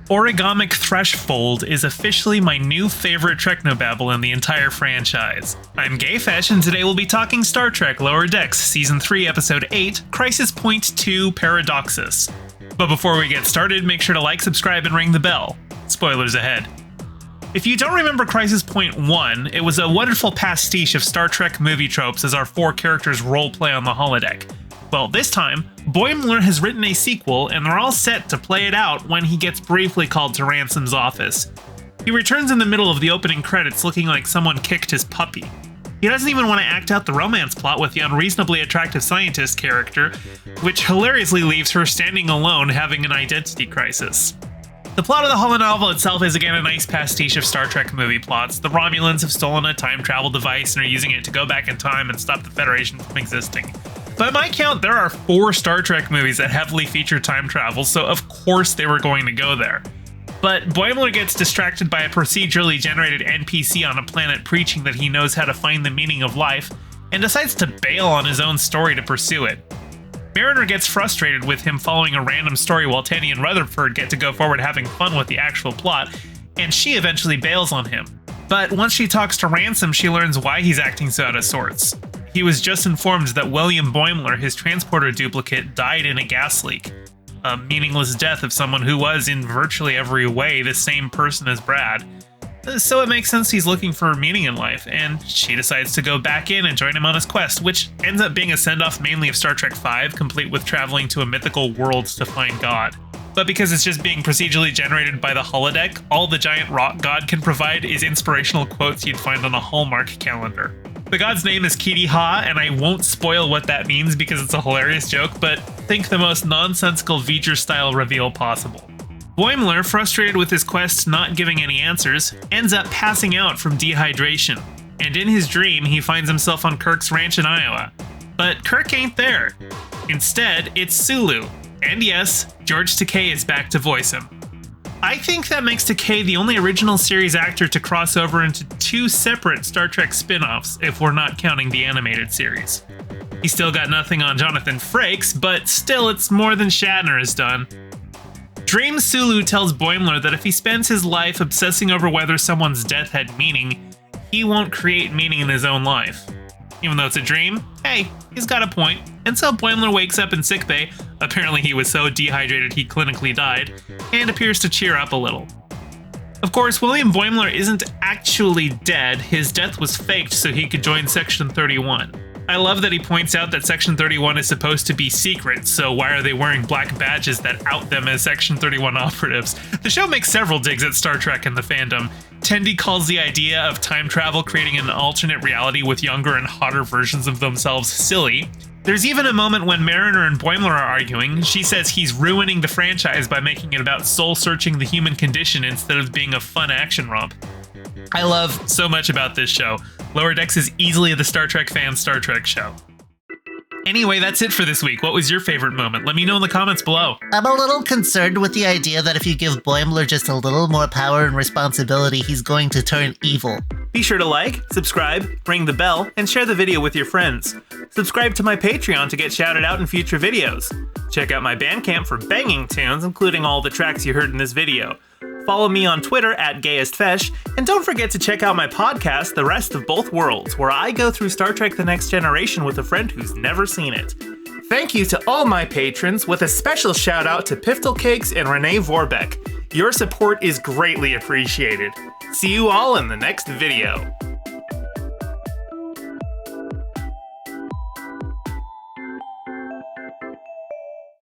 Origamic Threshold is officially my new favorite Treknobabble in the entire franchise. I'm Gayfesh, and today we'll be talking Star Trek Lower Decks Season 3, Episode 8, Crisis Point 2, Paradoxus. But before we get started, make sure to like, subscribe, and ring the bell. Spoilers ahead. If you don't remember Crisis Point 1, it was a wonderful pastiche of Star Trek movie tropes as our four characters roleplay on the holodeck. Well, this time, Boimler has written a sequel, and they're all set to play it out when he gets briefly called to Ransom's office. He returns in the middle of the opening credits looking like someone kicked his puppy. He doesn't even want to act out the romance plot with the unreasonably attractive scientist character, which hilariously leaves her standing alone having an identity crisis. The plot of the holonovel itself is again a nice pastiche of Star Trek movie plots. The Romulans have stolen a time travel device and are using it to go back in time and stop the Federation from existing. By my count, there are 4 Star Trek movies that heavily feature time travel, so of course they were going to go there. But Boimler gets distracted by a procedurally generated NPC on a planet preaching that he knows how to find the meaning of life, and decides to bail on his own story to pursue it. Mariner gets frustrated with him following a random story while Tandy and Rutherford get to go forward having fun with the actual plot, and she eventually bails on him. But once she talks to Ransom, she learns why he's acting so out of sorts. He was just informed that William Boimler, his transporter duplicate, died in a gas leak. A meaningless death of someone who was, in virtually every way, the same person as Brad. So it makes sense he's looking for meaning in life, and she decides to go back in and join him on his quest, which ends up being a send-off mainly of Star Trek V, complete with traveling to a mythical world to find God. But because it's just being procedurally generated by the holodeck, all the giant rock god can provide is inspirational quotes you'd find on a Hallmark calendar. The god's name is Kiri Ha, and I won't spoil what that means because it's a hilarious joke, but think the most nonsensical V'ger-style reveal possible. Boimler, frustrated with his quest not giving any answers, ends up passing out from dehydration, and in his dream he finds himself on Kirk's ranch in Iowa. But Kirk ain't there. Instead, it's Sulu, and yes, George Takei is back to voice him. I think that makes Takei the only original series actor to cross over into 2 separate Star Trek spin-offs, if we're not counting the animated series. He's still got nothing on Jonathan Frakes, but still it's more than Shatner has done. Dream Sulu tells Boimler that if he spends his life obsessing over whether someone's death had meaning, he won't create meaning in his own life. Even though it's a dream, hey, he's got a point. And so Boimler wakes up in sickbay, apparently he was so dehydrated he clinically died, and appears to cheer up a little. Of course, William Boimler isn't actually dead, his death was faked so he could join Section 31. I love that he points out that Section 31 is supposed to be secret, so why are they wearing black badges that out them as Section 31 operatives? The show makes several digs at Star Trek and the fandom. Tendi calls the idea of time travel creating an alternate reality with younger and hotter versions of themselves silly. There's even a moment when Mariner and Boimler are arguing. She says he's ruining the franchise by making it about soul-searching the human condition instead of being a fun action romp. I love so much about this show. Lower Decks is easily the Star Trek fan Star Trek show. Anyway, that's it for this week. What was your favorite moment? Let me know in the comments below. I'm a little concerned with the idea that if you give Boimler just a little more power and responsibility, he's going to turn evil. Be sure to like, subscribe, ring the bell, and share the video with your friends. Subscribe to my Patreon to get shouted out in future videos. Check out my Bandcamp for banging tunes, including all the tracks you heard in this video. Follow me on Twitter at GayestFesh, and don't forget to check out my podcast, The Rest of Both Worlds, where I go through Star Trek The Next Generation with a friend who's never seen it. Thank you to all my patrons, with a special shout out to Piftle Cakes and Renee Vorbeck. Your support is greatly appreciated. See you all in the next video.